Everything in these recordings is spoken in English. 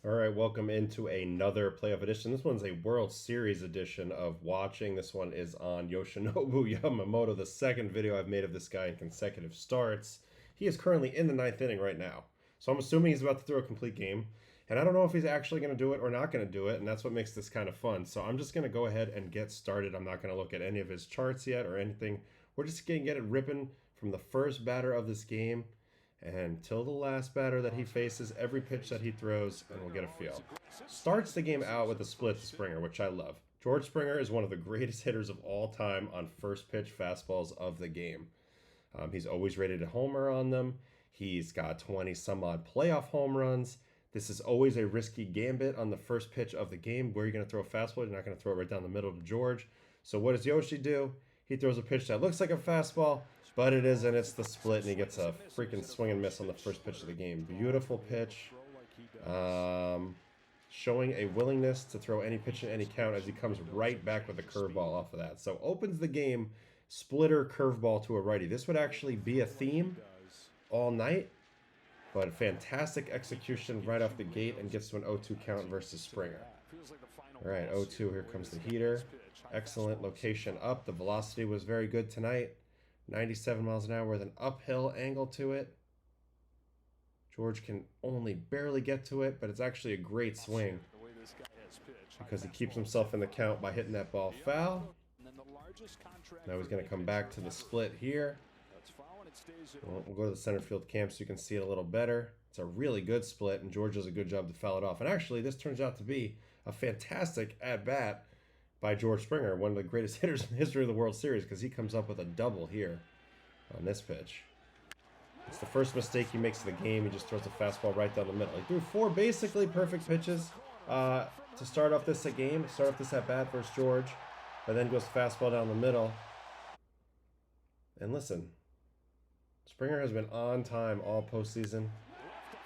All right, welcome into another playoff edition. This one's a World Series edition of watching. This one is on Yoshinobu Yamamoto, the second video I've made of this guy in consecutive starts. He is currently in the ninth inning right now. So I'm assuming he's about to throw a complete game. And I don't know if he's actually going to do it or not going to do it, and that's what makes this kind of fun. So I'm just going to go ahead and get started. I'm not going to look at any of his charts yet or anything. We're just going to get it ripping from the first batter of this game until the last batter that he faces, every pitch that he throws, and we'll get a feel. Starts the game out with a split to Springer, which I love. George Springer is one of the greatest hitters of all time on first pitch fastballs of the game. He's always rated a homer on them. He's got 20 some odd playoff home runs. This is always a risky gambit on the first pitch of the game. Where you're going to throw a fastball, you're not going to throw it right down the middle to George. So what does Yoshi do? He throws a pitch that looks like a fastball, but it isn't. It's the split, and he gets a freaking swing and miss on the first pitch of the game. Beautiful pitch. Showing a willingness to throw any pitch in any count as he comes right back with a curveball off of that. So opens the game, splitter curveball to a righty. This would actually be a theme all night, but a fantastic execution right off the gate and gets to an 0-2 count versus Springer. All right, 0-2, here comes the heater. Excellent location up. The velocity was very good tonight. 97 miles an hour with an uphill angle to it. George can only barely get to it, but it's actually a great swing because he keeps himself in the count by hitting that ball foul. Now he's going to come back to the split here. We'll go to the center field cam so you can see it a little better. It's a really good split, and George does a good job to foul it off. And actually, this turns out to be a fantastic at-bat by George Springer, one of the greatest hitters in the history of the World Series, because he comes up with a double here on this pitch. It's the first mistake he makes of the game. He just throws a fastball right down the middle. He threw four basically perfect pitches to start off this game, start off this at-bat versus George, and then goes fastball down the middle. And listen, Springer has been on time all postseason.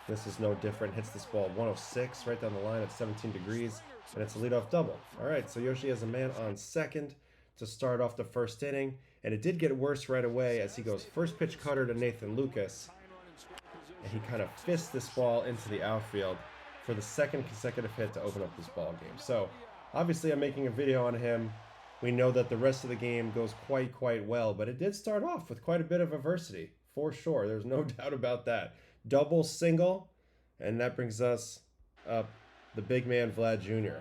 This is no different. Hits this ball 106 right down the line at 17 degrees, and it's a leadoff double. All right, so Yoshi has a man on second to start off the first inning, and it did get worse right away as he goes first pitch cutter to Nathan Lucas, and he kind of fists this ball into the outfield for the second consecutive hit to open up this ball game. So obviously I'm making a video on him. We know that the rest of the game goes quite well, but it did start off with quite a bit of adversity, for sure. There's no doubt about that. Double, single, and that brings us up the big man, Vlad Jr.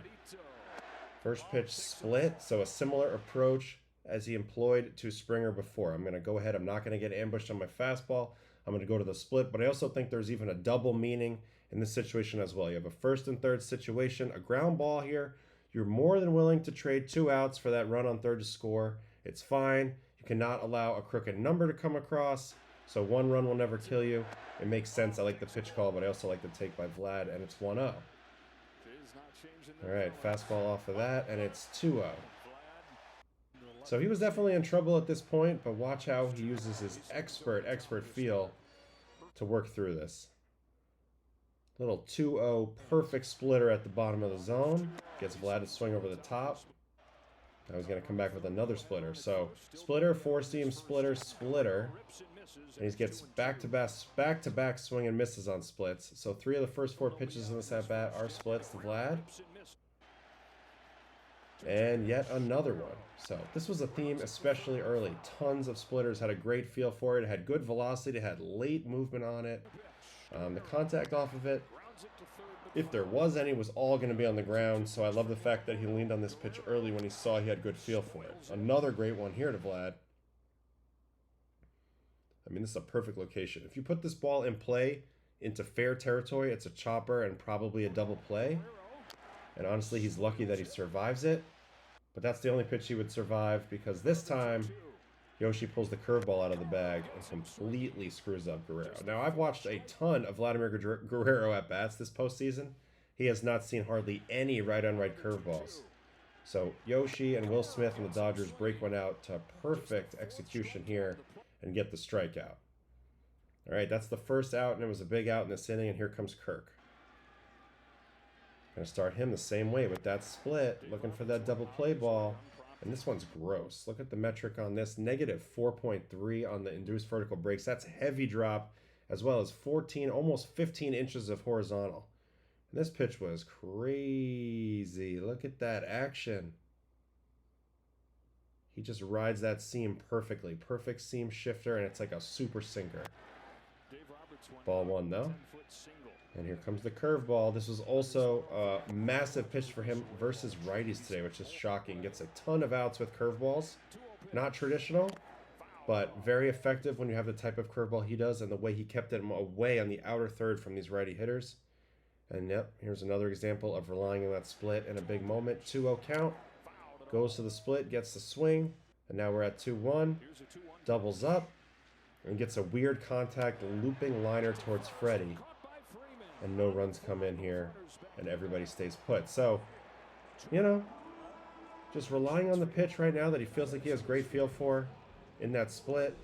First pitch split, so a similar approach as he employed to Springer before. I'm going to go ahead. I'm not going to get ambushed on my fastball. I'm going to go to the split, but I also think there's even a double meaning in this situation as well. You have a first and third situation, a ground ball here. You're more than willing to trade 2 outs for that run on third to score. It's fine. You cannot allow a crooked number to come across. So 1 run will never kill you. It makes sense. I like the pitch call, but I also like the take by Vlad, and it's 1-0. All right, fastball off of that, and it's 2-0. So he was definitely in trouble at this point, but watch how he uses his expert feel to work through this. Little 2-0 perfect splitter at the bottom of the zone. Gets Vlad to swing over the top. Now he's going to come back with another splitter. So splitter, four-seam, splitter, splitter. And he gets back-to-back swing and misses on splits. So 3 of the first 4 pitches in this at-bat are splits to Vlad. And yet another one. So this was a theme, especially early. Tons of splitters, had a great feel for it. It had good velocity, it had late movement on it. The contact off of it, if there was any, was all going to be on the ground. So I love the fact that he leaned on this pitch early when he saw he had good feel for it. Another great one here to Vlad. I mean, this is a perfect location. If you put this ball in play into fair territory, it's a chopper and probably a double play. And honestly, he's lucky that he survives it. But that's the only pitch he would survive, because this time Yoshi pulls the curveball out of the bag and completely screws up Guerrero. Now, I've watched a ton of Vladimir Guerrero at-bats this postseason. He has not seen hardly any right-on-right curveballs. So Yoshi and Will Smith and the Dodgers break one out to perfect execution here and get the strikeout. All right, that's the first out, and it was a big out in this inning, and here comes Kirk. Going to start him the same way with that split, looking for that double play ball. And this one's gross. Look at the metric on this. Negative 4.3 on the induced vertical breaks. That's a heavy drop, as well as 14, almost 15 inches of horizontal. And this pitch was crazy. Look at that action. He just rides that seam perfectly. Perfect seam shifter, and it's like a super sinker. Ball one, though. And here comes the curveball. This was also a massive pitch for him versus righties today, which is shocking. Gets a ton of outs with curveballs. Not traditional, but very effective when you have the type of curveball he does and the way he kept it away on the outer third from these righty hitters. And yep, here's another example of relying on that split in a big moment. 2-0 count. Goes to the split, gets the swing, and now we're at 2-1. Doubles up, and gets a weird contact looping liner towards Freddie. And no runs come in here, and everybody stays put. So, you know, just relying on the pitch right now that he feels like he has great feel for in that split.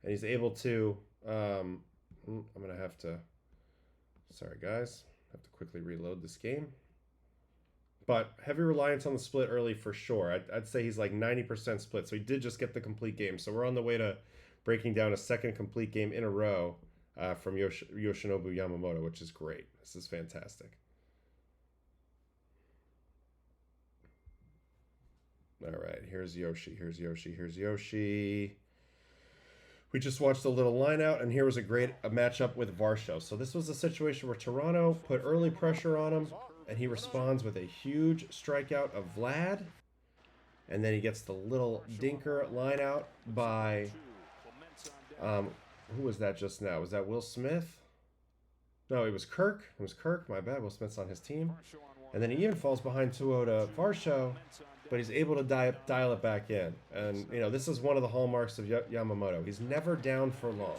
And he's able to, I'm going to have to, sorry guys, have to quickly reload this game. But heavy reliance on the split early for sure. I'd say he's like 90% split. So he did just get the complete game. So we're on the way to breaking down a second complete game in a row from Yoshinobu Yamamoto, which is great. This is fantastic. All right, here's Yoshi. Here's Yoshi. Here's Yoshi. We just watched a little line out, and here was a great matchup with Varsho. So this was a situation where Toronto put early pressure on him, and he responds with a huge strikeout of Vlad. And then he gets the little dinker line out by, who was that just now? Was that Will Smith? No, it was Kirk. It was Kirk, my bad. Will Smith's on his team. And then he even falls behind 2-0 to Varsho, but he's able to dial it back in. And, you know, this is one of the hallmarks of Yamamoto. He's never down for long.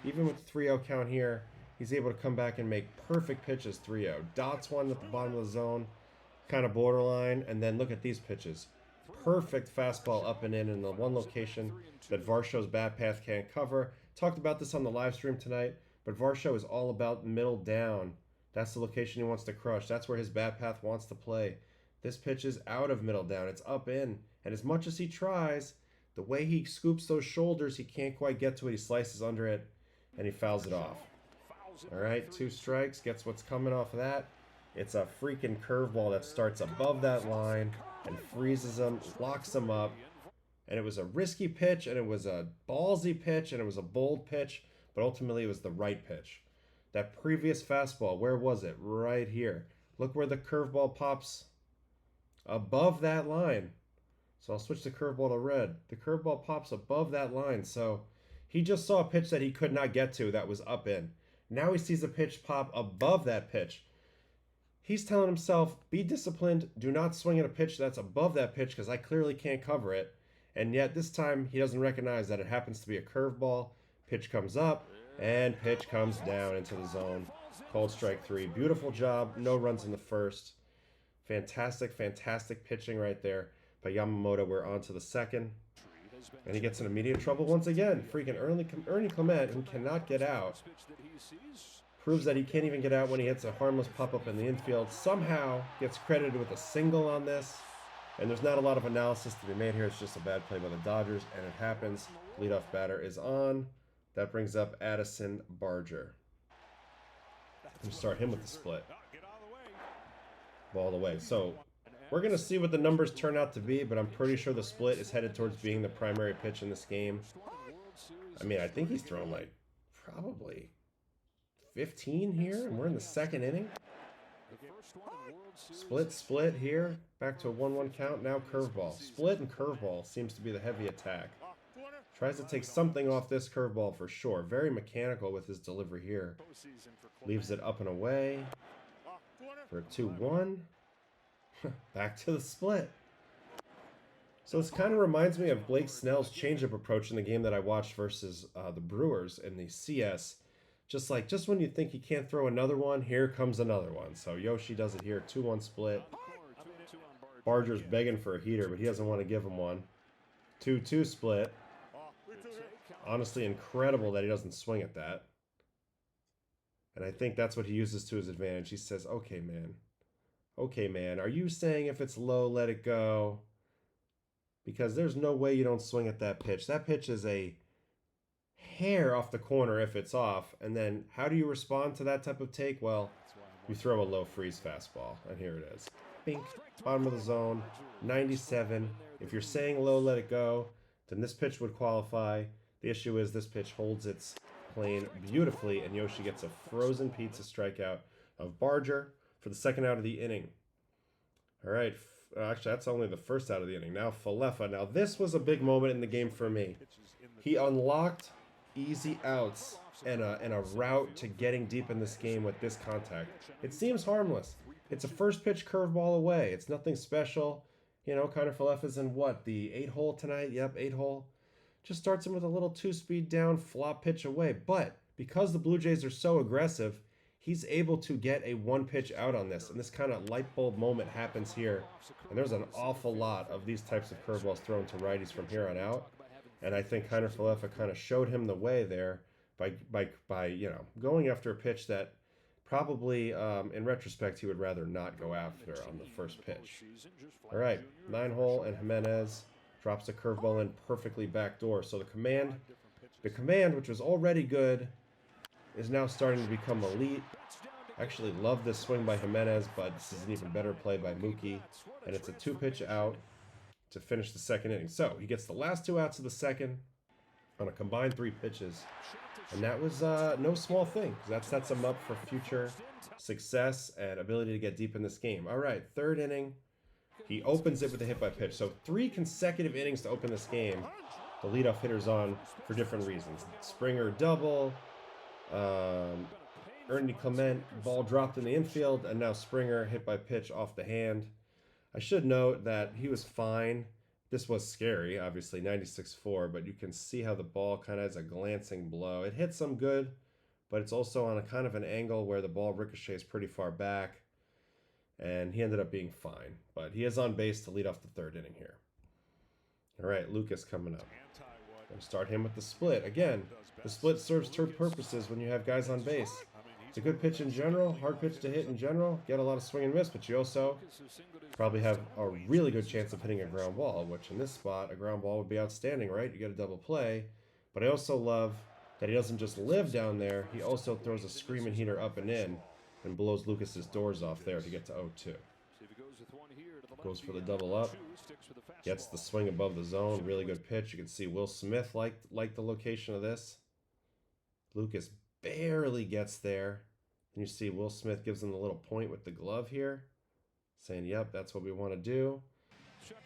Even with 3-0 count here, he's able to come back and make perfect pitches 3-0. Dots one at the bottom of the zone, kind of borderline. And then look at these pitches. Perfect fastball up and in the one location that Varsho's bat path can't cover. Talked about this on the live stream tonight, but Varsho is all about middle down. That's the location he wants to crush. That's where his bat path wants to play. This pitch is out of middle down. It's up in. And as much as he tries, the way he scoops those shoulders, he can't quite get to it. He slices under it, and he fouls it off. All right, 2 strikes. Gets what's coming off of that. It's a freaking curveball that starts above that line and freezes him, locks him up. And it was a risky pitch, and it was a ballsy pitch, and it was a bold pitch, but ultimately it was the right pitch. That previous fastball, where was it? Right here. Look where the curveball pops above that line. So I'll switch the curveball to red. The curveball pops above that line. So he just saw a pitch that he could not get to that was up in. Now he sees a pitch pop above that pitch. He's telling himself, be disciplined. Do not swing at a pitch that's above that pitch because I clearly can't cover it. And yet this time he doesn't recognize that it happens to be a curveball. Pitch comes up and pitch comes down into the zone. Called strike 3. Beautiful job. No runs in the first. Fantastic, fantastic pitching right there by Yamamoto. We're on to the second. And he gets in immediate trouble once again. Freaking Ernie Clement, who cannot get out, proves that he can't even get out when he hits a harmless pop-up in the infield. Somehow gets credited with a single on this. And there's not a lot of analysis to be made here. It's just a bad play by the Dodgers, and it happens. Leadoff batter is on. That brings up Addison Barger. We'll start him with the split. Ball away. So we're going to see what the numbers turn out to be, but I'm pretty sure the split is headed towards being the primary pitch in this game. I mean, I think he's thrown like probably 15 here, and we're in the second inning. Split here. Back to a 1-1 count. Now curveball. Split and curveball seems to be the heavy attack. Tries to take something off this curveball for sure. Very mechanical with his delivery here. Leaves it up and away for a 2-1. Back to the split. So this kind of reminds me of Blake Snell's changeup approach in the game that I watched versus the Brewers in the CS. Just when you think he can't throw another one, here comes another one. So Yoshi does it here. 2-1 split. Barger's begging for a heater, but he doesn't want to give him one. 2-2 split. Honestly, incredible that he doesn't swing at that. And I think that's what he uses to his advantage. He says, okay, man. Okay, man. Are you saying if it's low, let it go? Because there's no way you don't swing at that pitch. That pitch is a hair off the corner if it's off. And then how do you respond to that type of take? Well, you throw a low freeze fastball, and here it is. Bink, bottom of the zone, 97. If you're saying low, let it go, then this pitch would qualify. The issue is this pitch holds its plane beautifully, and Yoshi gets a frozen pizza strikeout of Barger for the second out of the inning. All right, actually, that's only the first out of the inning. Now, Falefa. Now, this was a big moment in the game for me. He unlocked easy outs and a route to getting deep in this game with this contact. It seems harmless. It's a first pitch curveball away. It's nothing special. You know, Connor Falefa's in what, the 8-hole tonight? Yep, 8-hole. Just starts him with a little 2-speed down, flop pitch away. But because the Blue Jays are so aggressive, he's able to get a one-pitch out on this. And this kind of light bulb moment happens here. And there's an awful lot of these types of curveballs thrown to righties from here on out. And I think Connor Falefa kind of showed him the way there by you know, going after a pitch that probably, in retrospect, he would rather not go after on the first pitch. All right, 9-hole, and Jimenez drops the curveball in perfectly backdoor. So the command, which was already good, is now starting to become elite. I actually love this swing by Jimenez, but this is an even better play by Mookie. And it's a 2-pitch out to finish the second inning. So he gets the last 2 outs of the second on a combined 3 pitches. And that was no small thing, because that sets him up for future success and ability to get deep in this game. All right, third inning. He opens it with a hit by pitch. So 3 consecutive innings to open this game. The leadoff hitter's on for different reasons. Springer double, Ernie Clement, ball dropped in the infield, and now Springer hit by pitch off the hand. I should note that he was fine. This was scary, obviously, 96-4, but you can see how the ball kind of has a glancing blow. It hits some good, but it's also on a kind of an angle where the ball ricochets pretty far back, and he ended up being fine. But he is on base to lead off the third inning here. All right, Lucas coming up. Going to start him with the split. Again, the split serves two purposes when you have guys on base. It's a good pitch in general, hard pitch to hit in general, get a lot of swing and miss, but you also probably have a really good chance of hitting a ground ball, which in this spot, a ground ball would be outstanding, right? You get a double play. But I also love that he doesn't just live down there, he also throws a screaming heater up and in and blows Lucas's doors off there to get to 0-2. Goes for the double up, gets the swing above the zone, really good pitch. You can see Will Smith liked the location of this. Lucas barely gets there. And you see Will Smith gives him the little point with the glove here, saying, yep, that's what we want to do.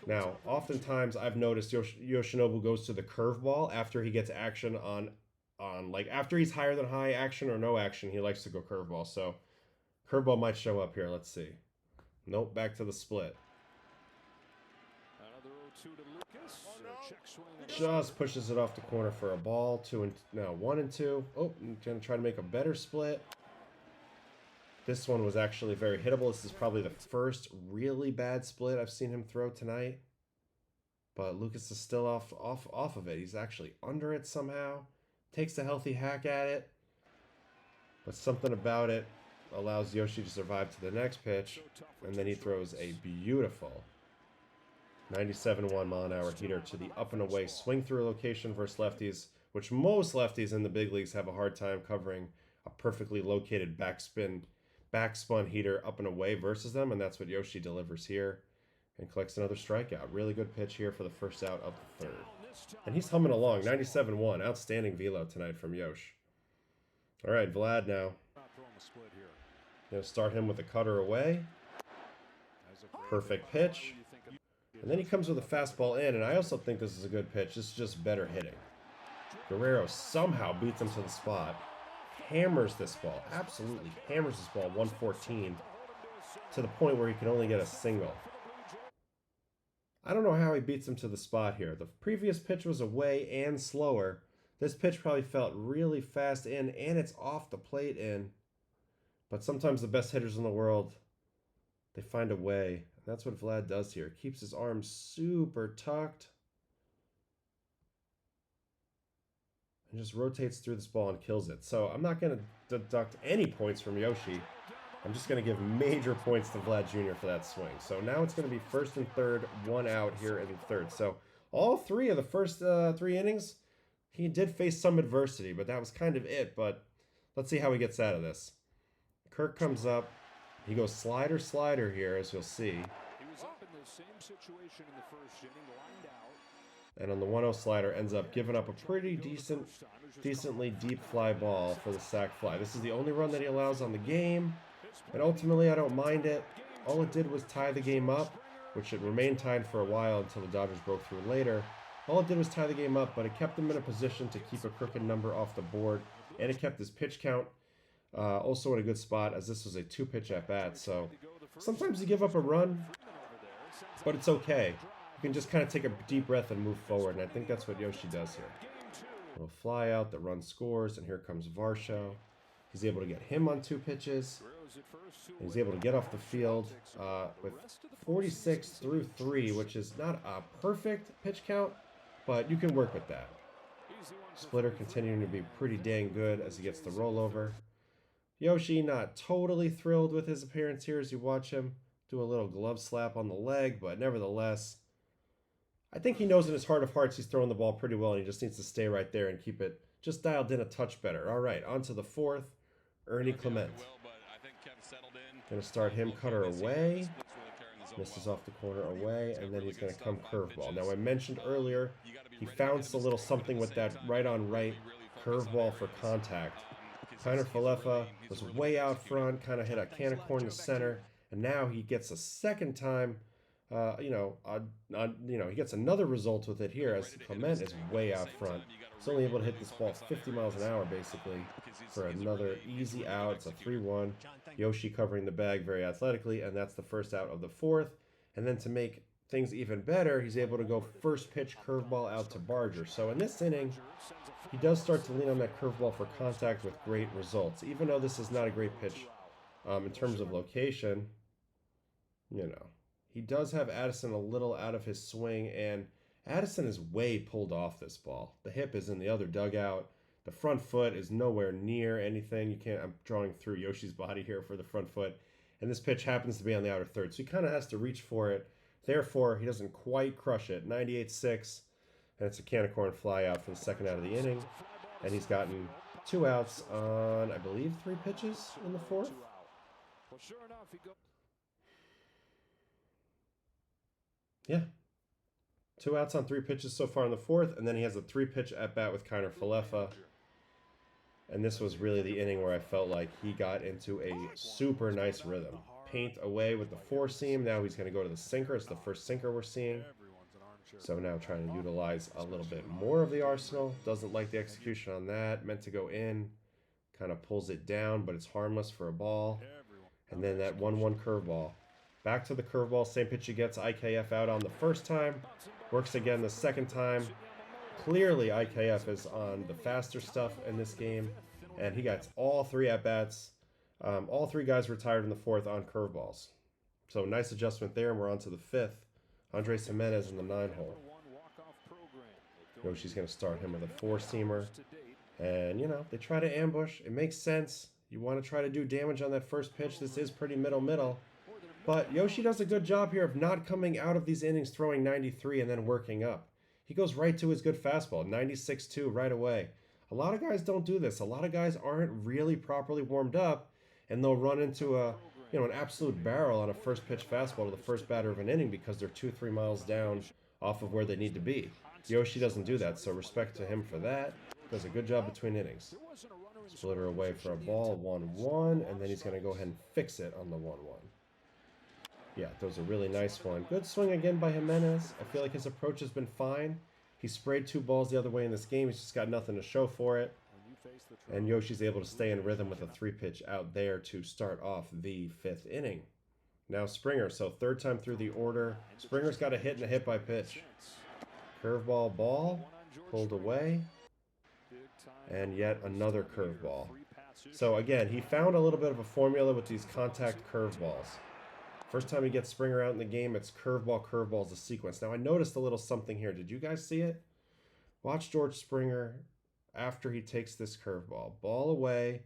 Now, oftentimes I've noticed Yoshinobu goes to the curveball after he gets action on like after he's higher than high action or no action, he likes to go curveball. So curveball might show up here. Let's see. Nope, back to the split. Just pushes it off the corner for a ball. 1-2. Oh, I'm going to try to make a better split. This one was actually very hittable. This is probably the first really bad split I've seen him throw tonight. But Lucas is still off of it. He's actually under it somehow. Takes a healthy hack at it. But something about it allows Yoshi to survive to the next pitch. And then he throws a beautiful 97.1 mile an hour heater to the up and away swing through location versus lefties, which most lefties in the big leagues have a hard time covering a perfectly located backspun heater up and away versus them, and that's what Yoshi delivers here and collects another strikeout. Really good pitch here for the first out of the third. And he's humming along, 97.1. Outstanding velo tonight from Yosh. All right, Vlad now. Going to start him with a cutter away. Perfect pitch. And then he comes with a fastball in, and I also think this is a good pitch. This is just better hitting. Guerrero somehow beats him to the spot. Hammers this ball. Absolutely hammers this ball 114 to the point where he can only get a single. I don't know how he beats him to the spot here. The previous pitch was away and slower. This pitch probably felt really fast in, and it's off the plate in. But sometimes the best hitters in the world, they find a way. That's what Vlad does here. Keeps his arms super tucked. And just rotates through this ball and kills it. So I'm not going to deduct any points from Yoshi. I'm just going to give major points to Vlad Jr. for that swing. So now it's going to be first and third, 1 out here in the third. So all 3 of the first 3 innings, he did face some adversity, but that was kind of it. But let's see how he gets out of this. Kirk comes up. He goes slider, slider here, as you'll see. He was up in the same situation in the first inning, lined out. And on the 1-0 slider, ends up giving up a pretty decently deep fly ball for the sac fly. This is the only run that he allows on the game. And ultimately, I don't mind it. All it did was tie the game up, which it remained tied for a while until the Dodgers broke through later. All it did was tie the game up, but it kept him in a position to keep a crooked number off the board, and it kept his pitch count also in a good spot, as this was a 2-pitch at-bat. So sometimes you give up a run, but it's okay. You can just kind of take a deep breath and move forward, and I think that's what Yoshi does here. A little fly out, the run scores, and here comes Varsho. He's able to get him on 2 pitches. And he's able to get off the field with 46 through 3, which is not a perfect pitch count, but you can work with that. Splitter continuing to be pretty dang good as he gets the rollover. Yoshi not totally thrilled with his appearance here as you watch him do a little glove slap on the leg, but nevertheless, I think he knows in his heart of hearts he's throwing the ball pretty well, and he just needs to stay right there and keep it just dialed in a touch better. All right, on to the 4th, Ernie Clement. Going to start him cutter away. Misses off the corner away, and then he's going to come curveball. Now, I mentioned earlier, he found a little something with that right-on-right curveball for contact. Kiner Falefa was way out front, kind of hit a can of corn to center, and now he gets a second time, he gets another result with it here as Clement is way out front. He's only able to hit this ball 50 miles an hour, basically, for another easy out. It's a 3-1. Yoshi covering the bag very athletically, and that's the first out of the 4th. And then to make things even better, he's able to go first pitch curveball out to Barger. So in this inning, he does start to lean on that curveball for contact with great results. Even though this is not a great pitch in terms of location, he does have Addison a little out of his swing, and Addison is way pulled off this ball. The hip is in the other dugout. The front foot is nowhere near anything. I'm drawing through Yoshi's body here for the front foot. And this pitch happens to be on the outer third, so he kind of has to reach for it. Therefore, he doesn't quite crush it. 98-6, and it's a can of corn fly out for the second out of the inning. And he's gotten 2 outs on, I believe, 3 pitches in the 4th. Yeah. 2 outs on 3 pitches so far in the 4th, and then he has a 3-pitch at-bat with Kiner Falefa. And this was really the inning where I felt like he got into a super nice rhythm. Paint away with the 4-seam. Now he's going to go to the sinker. It's the first sinker we're seeing. So now trying to utilize a little bit more of the arsenal. Doesn't like the execution on that. Meant to go in. Kind of pulls it down, but it's harmless for a ball. And then that 1-1 curveball. Back to the curveball. Same pitch he gets. IKF out on the first time. Works again the second time. Clearly, IKF is on the faster stuff in this game. And he got all 3 at-bats. All 3 guys retired in the 4th on curveballs. So nice adjustment there, and we're on to the 5th. Andres Jimenez in the 9-hole. Yoshi's going to start him with a 4-seamer. And, they try to ambush. It makes sense. You want to try to do damage on that first pitch. This is pretty middle. But Yoshi does a good job here of not coming out of these innings throwing 93 and then working up. He goes right to his good fastball, 96-2 right away. A lot of guys don't do this. A lot of guys aren't really properly warmed up, and they'll run into an absolute barrel on a first pitch fastball to the first batter of an inning because they're 2-3 miles down off of where they need to be. Yoshi doesn't do that, so respect to him for that. Does a good job between innings. Splitter away for a ball, 1-1, and then he's going to go ahead and fix it on the 1-1. Yeah, throws a really nice one. Good swing again by Jimenez. I feel like his approach has been fine. He sprayed 2 balls the other way in this game. He's just got nothing to show for it. And Yoshi's able to stay in rhythm with a 3-pitch out there to start off the 5th inning. Now Springer, so 3rd time through the order. Springer's got a hit and a hit by pitch. Curveball ball, pulled away. And yet another curveball. So again, he found a little bit of a formula with these contact curveballs. First time he gets Springer out in the game, it's curveball as a sequence. Now, I noticed a little something here. Did you guys see it? Watch George Springer after he takes this curveball. Ball away.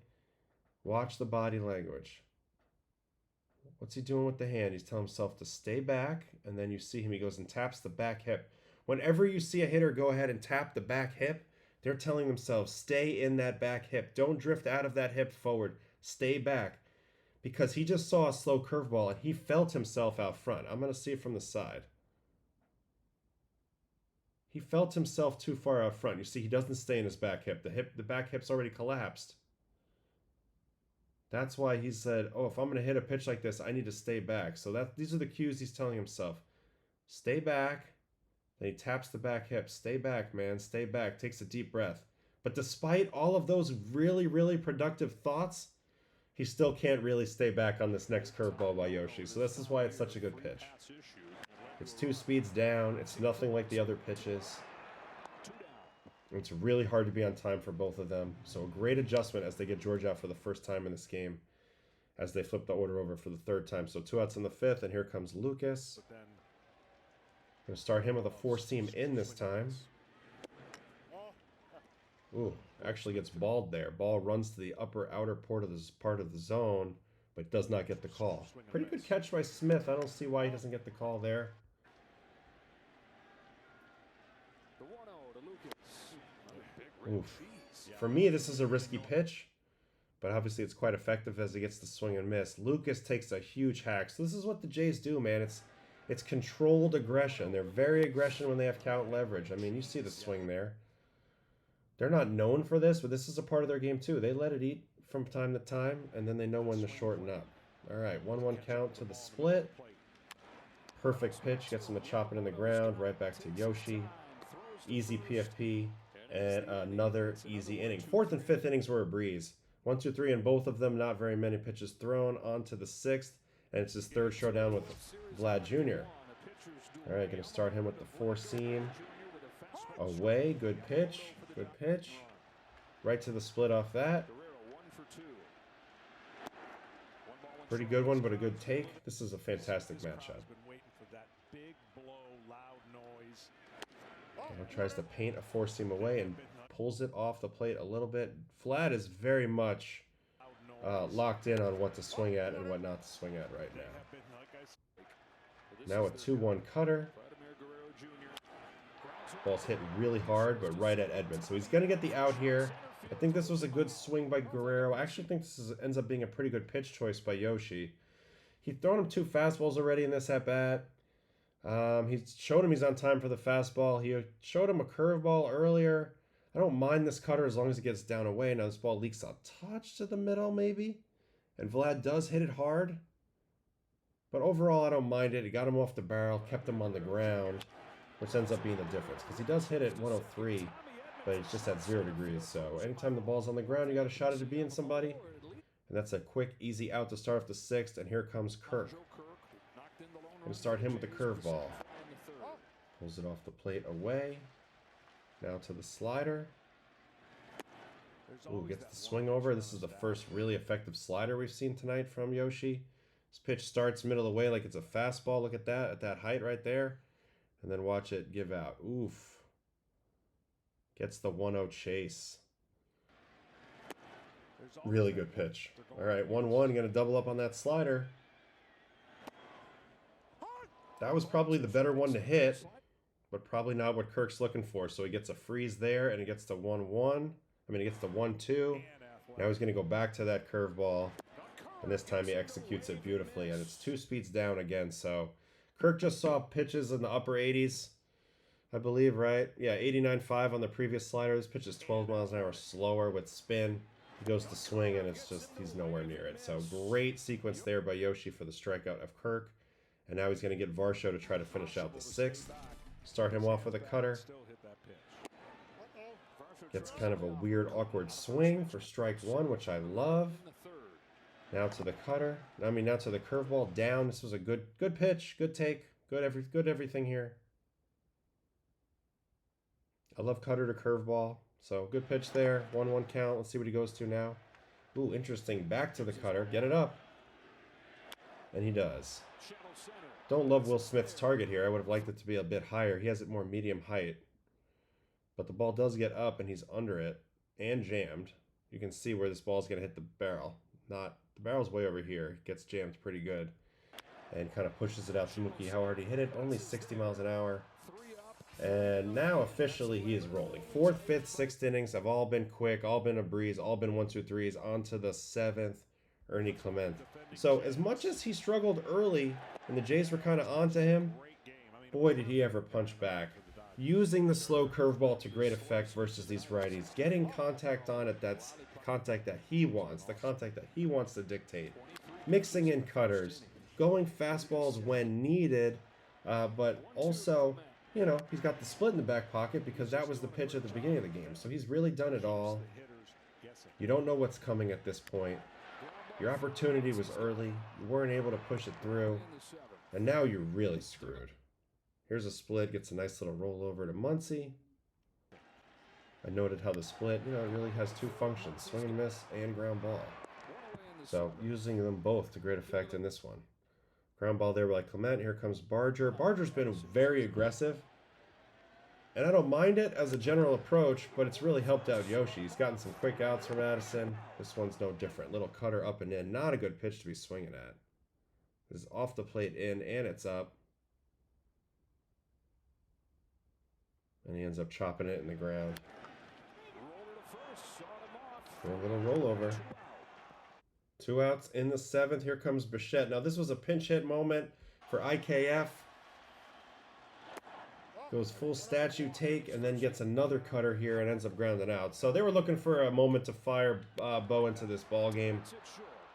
Watch the body language. What's he doing with the hand? He's telling himself to stay back, and then you see him. He goes and taps the back hip. Whenever you see a hitter go ahead and tap the back hip, they're telling themselves, stay in that back hip. Don't drift out of that hip forward. Stay back. because he just saw a slow curveball and he felt himself out front. I'm going to see it from the side. He felt himself too far out front. You see, he doesn't stay in his back hip. The back hip's already collapsed. That's why he said, oh, if I'm going to hit a pitch like this, I need to stay back. So these are the cues he's telling himself. Stay back. Then he taps the back hip. Stay back, man. Stay back. Takes a deep breath. But despite all of those really, really productive thoughts, he still can't really stay back on this next curveball by Yoshi. So this is why it's such a good pitch. It's 2 speeds down. It's nothing like the other pitches. It's really hard to be on time for both of them. So a great adjustment as they get George out for the first time in this game, as they flip the order over for the 3rd time. So 2 outs in the 5th, and here comes Lucas. Going to start him with a 4-seam in this time. Ooh, actually gets balled there. Ball runs to the upper outer part of the zone, but does not get the call. Pretty good catch by Smith. I don't see why he doesn't get the call there. Oof. For me, this is a risky pitch, but obviously it's quite effective as he gets the swing and miss. Lucas takes a huge hack. So this is what the Jays do, man. It's controlled aggression. They're very aggressive when they have count leverage. I mean, you see the swing there. They're not known for this, but this is a part of their game too. They let it eat from time to time, and then they know when to shorten up. All right, 1-1 count to the split. Perfect pitch. Gets him to chop it in the ground. Right back to Yoshi. Easy PFP. And another easy inning. 4th and 5th innings were a breeze. 1, 2, 3 in both of them. Not very many pitches thrown. On to the 6th. And it's his 3rd showdown with Vlad Jr. All right, going to start him with the 4-seam. Away. Good pitch. Good pitch. Right to the split off that. Pretty good one, but a good take. This is a fantastic matchup. Tries to paint a 4-seam away and pulls it off the plate a little bit. Vlad is very much locked in on what to swing at and what not to swing at right now. Now a 2-1 cutter. Ball's hit really hard, but right at Edmonds. So he's going to get the out here. I think this was a good swing by Guerrero. I actually think ends up being a pretty good pitch choice by Yoshi. He's thrown him 2 fastballs already in this at-bat. He showed him he's on time for the fastball. He showed him a curveball earlier. I don't mind this cutter as long as it gets down away. Now this ball leaks a touch to the middle maybe. And Vlad does hit it hard. But overall, I don't mind it. He got him off the barrel, kept him on the ground, which ends up being the difference. Because he does hit it 103, but it's just at 0 degrees. So anytime the ball's on the ground, you got a shot at it being somebody. And that's a quick, easy out to start off the 6th. And here comes Kirk. Going to start him with the curveball. Pulls it off the plate away. Now to the slider. Ooh, gets the swing over. This is the first really effective slider we've seen tonight from Yoshi. This pitch starts middle of the way like it's a fastball. Look at that height right there. And then watch it give out. Oof. Gets the 1-0 chase. Really good pitch. All right, 1-1. Going to double up on that slider. That was probably the better one to hit, but probably not what Kirk's looking for. So he gets a freeze there, and he gets the 1-1. I mean, he gets the 1-2. Now he's going to go back to that curveball, and this time he executes it beautifully, and it's 2 speeds down again. So Kirk just saw pitches in the upper 80s, I believe, right? Yeah, 89.5 on the previous slider. This pitch is 12 miles an hour slower with spin. He goes to swing, and it's just, he's nowhere near it. So great sequence there by Yoshi for the strikeout of Kirk. And now he's going to get Varsho to try to finish out the 6th. Start him off with a cutter. Gets kind of a weird, awkward swing for strike 1, which I love. Now to the cutter. Now to the curveball down. This was a good pitch, good take, good everything here. I love cutter to curveball. So good pitch there. 1-1 count. Let's see what he goes to now. Ooh, interesting. Back to the cutter. Get it up. And he does. Don't love Will Smith's target here. I would have liked it to be a bit higher. He has it more medium height. But the ball does get up and he's under it and jammed. You can see where this ball is going to hit the barrel. The barrel's way over here. It gets jammed pretty good. And kind of pushes it out to Mookie Howard. He hit it only 60 miles an hour. And now officially he is rolling. 4th, 5th, 6th innings have all been quick, all been a breeze, all been 1, 2, 3s. On to the 7th. Ernie Clement. So as much as he struggled early and the Jays were kind of onto him, boy, did he ever punch back. Using the slow curveball to great effect versus these righties. Getting contact on it, that's the contact that he wants. The contact that he wants to dictate. Mixing in cutters. Going fastballs when needed. But also, you know, he's got the split in the back pocket because that was the pitch at the beginning of the game. So he's really done it all. You don't know what's coming at this point. Your opportunity was early. You weren't able to push it through. And now you're really screwed. Here's a split, gets a nice little rollover to Muncy. I noted how the split, you know, it really has two functions, swing and miss and ground ball. So using them both to great effect in this one. Ground ball there by Clement. Here comes Barger. Barger's been very aggressive. And I don't mind it as a general approach, but it's really helped out Yoshi. He's gotten some quick outs from Addison. This one's no different. Little cutter up and in. Not a good pitch to be swinging at. This is off the plate in and it's up. And he ends up chopping it in the ground. A little rollover. 2 outs in the 7th. Here comes Bichette. Now this was a pinch hit moment for IKF. Goes full statue take and then gets another cutter here and ends up grounding out. So they were looking for a moment to fire Bo into this ball game.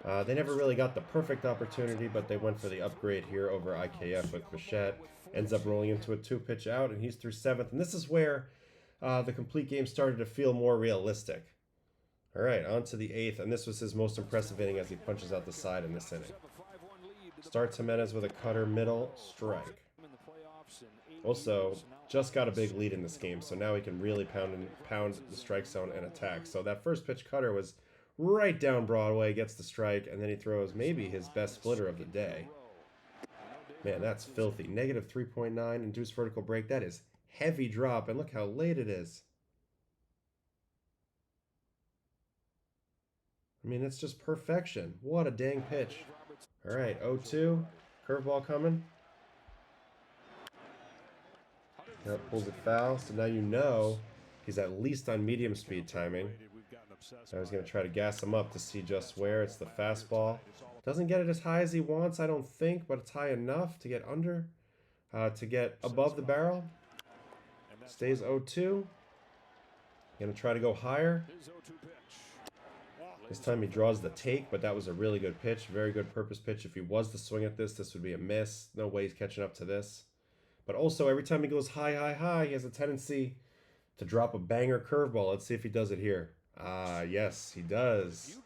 They never really got the perfect opportunity, but they went for the upgrade here over IKF with Bichette. Ends up rolling into a 2-pitch out, and he's through 7th. And this is where the complete game started to feel more realistic. All right, on to the 8th, and this was his most impressive inning as he punches out the side in this inning. Starts Jimenez with a cutter, middle, strike. Also, just got a big lead in this game, so now he can really pound the strike zone and attack. So that first pitch cutter was right down Broadway, gets the strike, and then he throws maybe his best splitter of the day. Man, that's filthy. Negative 3.9, induced vertical break. That is heavy drop, and look how late it is. I mean, it's just perfection. What a dang pitch. All right, 0-2. Curveball coming. That pulls it foul, so now you know he's at least on medium speed timing. I was going to try to gas him up to see just where. It's the fastball. Doesn't get it as high as he wants, I don't think, but it's high enough to get under, to get above the barrel. Stays 0-2. Going to try to go higher. This time he draws the take, but that was a really good pitch. Very good purpose pitch. If he was to swing at this, this would be a miss. No way he's catching up to this. But also, every time he goes high, high, high, he has a tendency to drop a banger curveball. Let's see if he does it here. Yes, he does.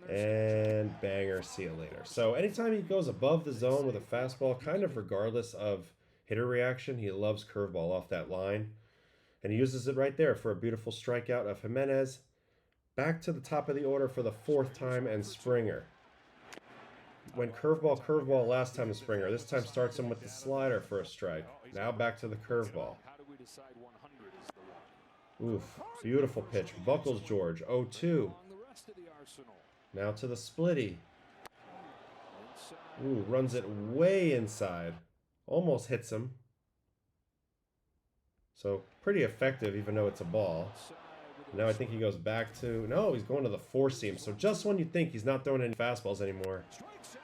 And banger, see you later. So anytime he goes above the zone with a fastball, kind of regardless of hitter reaction, he loves curveball off that line. And he uses it right there for a beautiful strikeout of Jimenez. Back to the top of the order for the 4th time, and Springer. Went curveball, curveball last time to Springer. This time starts him with the slider for a strike. Now back to the curveball. Oof, beautiful pitch. Buckles George, 0-2. Now to the splitty. Ooh, runs it way inside. Almost hits him. So pretty effective even though it's a ball. Now I think he goes back to... No, he's going to the 4-seam. So just when you think he's not throwing any fastballs anymore,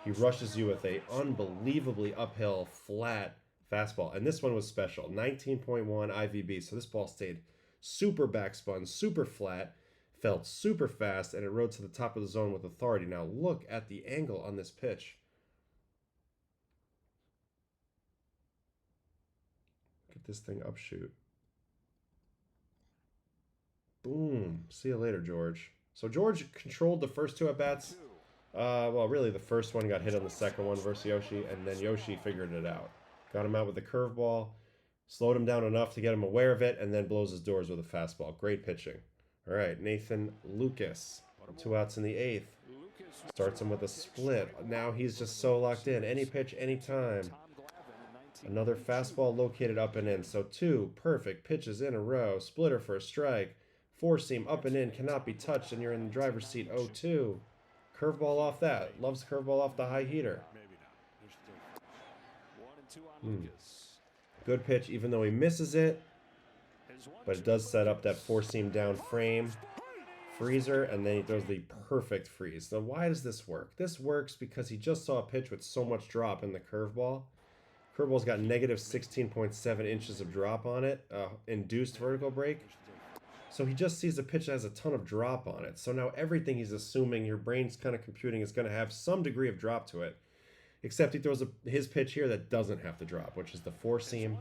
he rushes you with a unbelievably uphill, flat fastball. And this one was special. 19.1 IVB. So this ball stayed super backspun, super flat, felt super fast, and it rode to the top of the zone with authority. Now look at the angle on this pitch. Look at this thing upshoot. Boom. See you later, George. So George controlled the first 2 at-bats. Well, really, the first one got hit on the second one versus Yoshi, and then Yoshi figured it out. Got him out with the curveball, slowed him down enough to get him aware of it, and then blows his doors with a fastball. Great pitching. All right, Nathan Lucas. 2 outs in the 8th. Starts him with a split. Now he's just so locked in. Any pitch, any time. Another fastball located up and in. So 2 perfect pitches in a row. Splitter for a strike. 4-seam up and in, cannot be touched, and you're in the driver's seat. 0-2. Curveball off that. Loves curveball off the high heater. Good pitch, even though he misses it. But it does set up that 4-seam down frame. freezer, and then he throws the perfect freeze. Now, why does this work? This works because he just saw a pitch with so much drop in the curveball. Curveball's got negative 16.7 inches of drop on it, induced vertical break. So he just sees a pitch that has a ton of drop on it. So now everything he's assuming, your brain's kind of computing, is going to have some degree of drop to it. Except he throws his pitch here that doesn't have to drop, which is the four seam.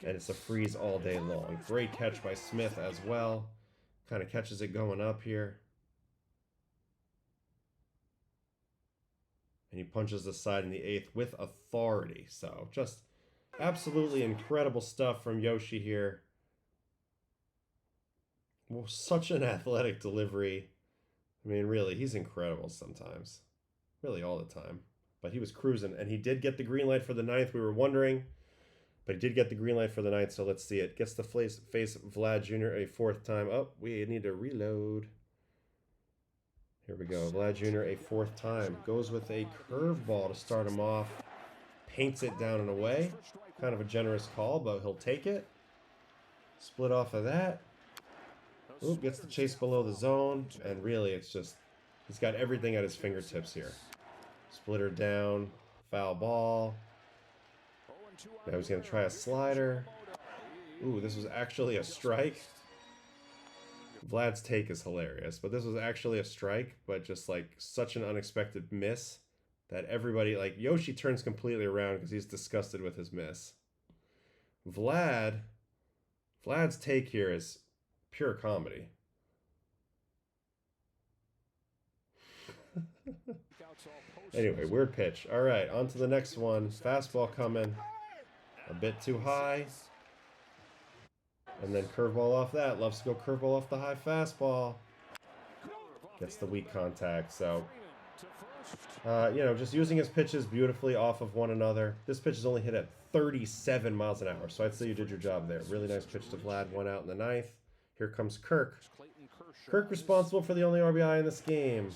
And it's a freeze all day long. Great catch by Smith as well. Kind of catches it going up here. And he punches the side in the 8th with authority. So just absolutely incredible stuff from Yoshi here. Well, such an athletic delivery. I mean, really, he's incredible sometimes. Really all the time. But he was cruising, and he did get the green light for the 9th. We were wondering, but he did get the green light for the 9th, so let's see it. Gets to face Vlad Jr. a 4th time. Oh, we need to reload. Here we go. Vlad Jr. a 4th time. Goes with a curveball to start him off. Paints it down and away. Kind of a generous call, but he'll take it. Split off of that. Ooh, gets the chase below the zone, and really it's just, he's got everything at his fingertips here. Splitter down, foul ball. Now he's going to try a slider. Ooh, this was actually a strike. Vlad's take is hilarious, but this was actually a strike, but just like such an unexpected miss that everybody, like Yoshi turns completely around because he's disgusted with his miss. Vlad's take here is pure comedy. Anyway, weird pitch. All right, on to the next one. Fastball coming. A bit too high. And then curveball off that. Loves to go curveball off the high fastball. Gets the weak contact. So, just using his pitches beautifully off of one another. This pitch is only hit at 37 miles an hour. So I'd say you did your job there. Really nice pitch to Vlad. 1 out in the 9th. Here comes Kirk. Kirk responsible for the only RBI in this game.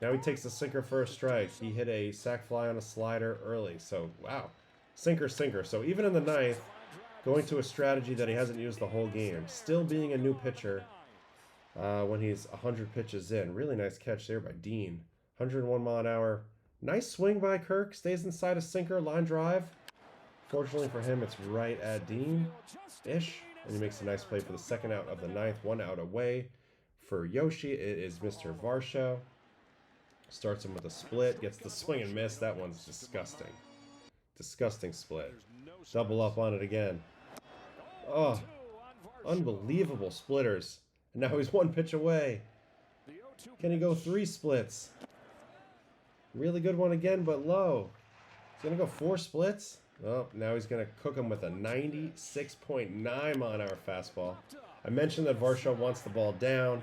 Now he takes the sinker for a strike. He hit a sac fly on a slider early. So, wow. Sinker. So even in the 9th, going to a strategy that he hasn't used the whole game. Still being a new pitcher when he's 100 pitches in. Really nice catch there by Dean. 101 mile an hour. Nice swing by Kirk. Stays inside a sinker. Line drive. Fortunately for him, it's right at Dean-ish. And he makes a nice play for the 2nd out of the 9th. 1 out away. For Yoshi, it is Mr. Varsho. Starts him with a split. Gets the swing and miss. That one's disgusting. Disgusting split. Double up on it again. Oh, unbelievable splitters. And now he's 1 pitch away. Can he go 3 splits? Really good one again, but low. He's going to go 4 splits. Oh, now he's going to cook him with a 96.9 mile an hour fastball. I mentioned that Varsho wants the ball down.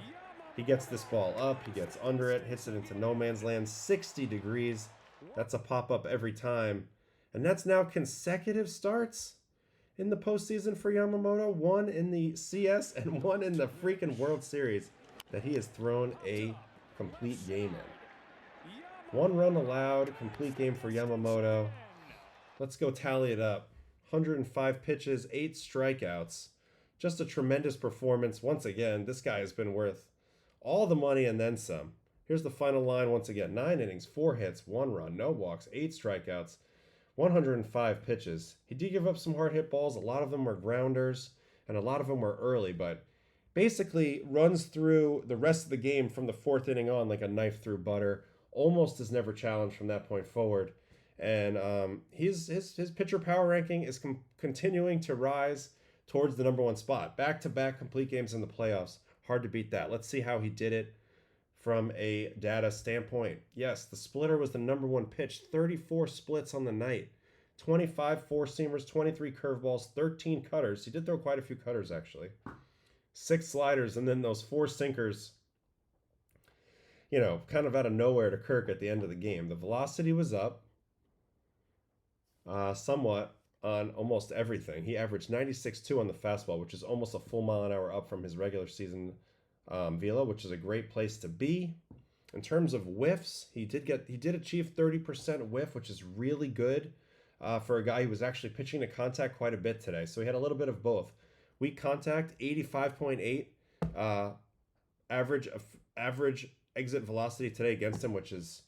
He gets this ball up. He gets under it. Hits it into no man's land. 60 degrees. That's a pop-up every time. And that's now consecutive starts in the postseason for Yamamoto. 1 in the CS and 1 in the freaking World Series that he has thrown a complete game in. 1 run allowed, complete game for Yamamoto. Let's go tally it up. 105 pitches, 8 strikeouts. Just a tremendous performance. Once again, this guy has been worth all the money and then some. Here's the final line once again. 9 innings, 4 hits, 1 run, no walks, 8 strikeouts. 105 pitches. He did give up some hard hit balls. A lot of them were grounders, and a lot of them were early, but basically runs through the rest of the game from the 4th inning on like a knife through butter. Almost is never challenged from that point forward. And his pitcher power ranking is continuing to rise towards the #1 spot. Back-to-back complete games in the playoffs. Hard to beat that. Let's see how he did it from a data standpoint. Yes, the splitter was the #1 pitch. 34 splits on the night. 25 four-seamers, 23 curveballs, 13 cutters. He did throw quite a few cutters, actually. 6 sliders, and then those 4 sinkers, kind of out of nowhere to Kirk at the end of the game. The velocity was up somewhat on almost everything. He averaged 96.2 on the fastball, which is almost a full mile an hour up from his regular season velo, which is a great place to be. In terms of whiffs, he did achieve 30% whiff, which is really good for a guy who was actually pitching to contact quite a bit today. So he had a little bit of both. Weak contact, 85.8 average exit velocity today against him, which is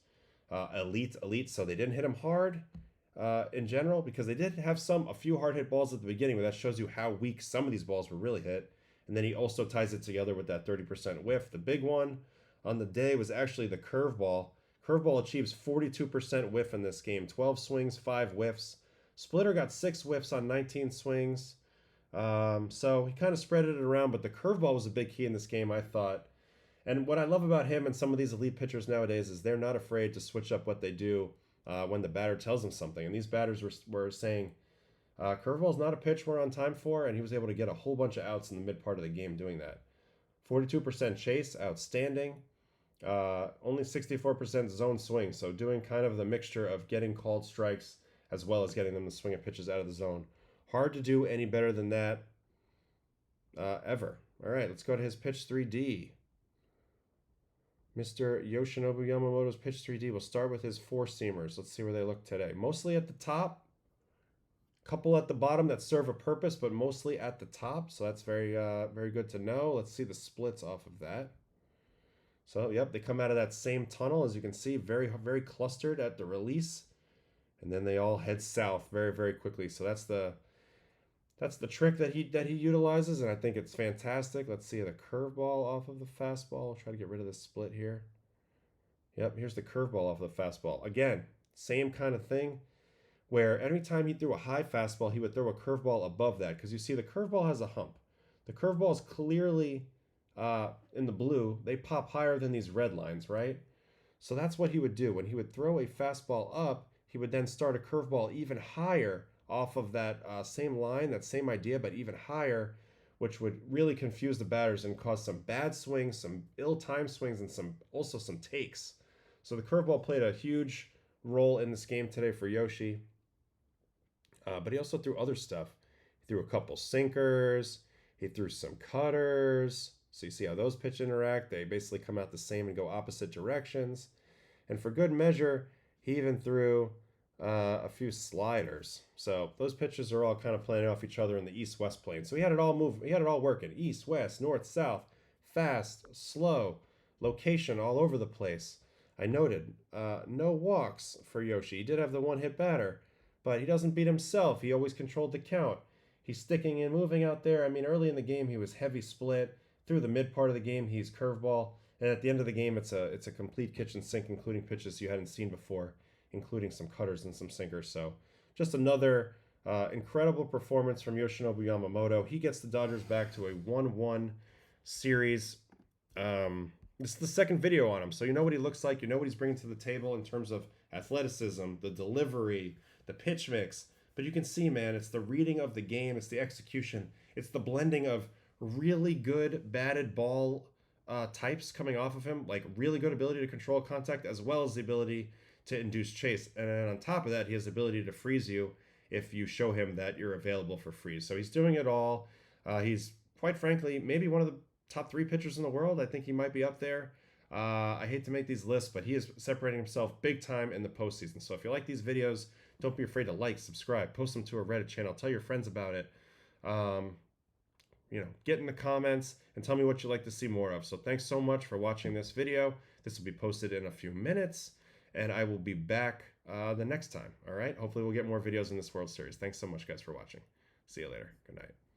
elite. So they didn't hit him hard in general, because they did have a few hard hit balls at the beginning, but that shows you how weak some of these balls were really hit. And then he also ties it together with that 30% whiff. The big one on the day was actually the curveball. Curveball achieves 42% whiff in this game. 12 swings, 5 whiffs. Splitter got 6 whiffs on 19 swings. So he kind of spread it around, but the curveball was a big key in this game, I thought. And what I love about him and some of these elite pitchers nowadays is they're not afraid to switch up what they do when the batter tells them something. And these batters were saying, curveball is not a pitch we're on time for, and he was able to get a whole bunch of outs in the mid part of the game doing that. 42% chase, outstanding. Only 64% zone swing, so doing kind of the mixture of getting called strikes as well as getting them to swing at pitches out of the zone. Hard to do any better than that ever. All right, let's go to his pitch 3D. Mr. Yoshinobu Yamamoto's pitch 3D. We'll start with his four-seamers. Let's see where they look today. Mostly at the top. Couple at the bottom that serve a purpose, but mostly at the top. So that's very good to know. Let's see the splits off of that. So, yep, they come out of that same tunnel, as you can see, very, very clustered at the release. And then they all head south very, very quickly. So that's the trick that he utilizes, and I think it's fantastic. Let's see the curveball off of the fastball. I'll try to get rid of this split here. Yep, here's the curveball off of the fastball. Again, same kind of thing, where every time he threw a high fastball, he would throw a curveball above that, because you see the curveball has a hump. The curveball is clearly in the blue. They pop higher than these red lines, right? So that's what he would do. When he would throw a fastball up, he would then start a curveball even higher off of that same line, that same idea, but even higher, which would really confuse the batters and cause some bad swings, some ill-timed swings, and also some takes. So the curveball played a huge role in this game today for Yoshi. But he also threw other stuff. He threw a couple sinkers. He threw some cutters. So you see how those pitch interact. They basically come out the same and go opposite directions. And for good measure, he even threw a few sliders. So those pitches are all kind of playing off each other in the east-west plane. So he had it all moving. He had it all working. East, west, north, south, fast, slow, location all over the place. I noted no walks for Yoshi. He did have the one-hit batter, but he doesn't beat himself. He always controlled the count. He's sticking and moving out there. I mean, early in the game, he was heavy split. Through the mid part of the game, he's curveball. And at the end of the game, it's a complete kitchen sink, including pitches you hadn't seen before, including some cutters and some sinkers. So just another incredible performance from Yoshinobu Yamamoto. He gets the Dodgers back to a 1-1 series. This is the second video on him, so you know what he looks like. You know what he's bringing to the table in terms of athleticism, the delivery, the pitch mix. But you can see, man, it's the reading of the game. It's the execution. It's the blending of really good batted ball types coming off of him, like really good ability to control contact, as well as the ability to induce chase. And then on top of that, he has the ability to freeze you if you show him that you're available for freeze. So he's doing it all. He's, quite frankly, maybe one of the top 3 pitchers in the world. I think he might be up there. I hate to make these lists, but he is separating himself big time in the postseason. So if you like these videos, don't be afraid to like, subscribe, post them to a Reddit channel, tell your friends about it. Get in the comments and tell me what you'd like to see more of. So thanks so much for watching this video. This will be posted in a few minutes, and I will be back the next time. All right? Hopefully we'll get more videos in this World Series. Thanks so much, guys, for watching. See you later. Good night.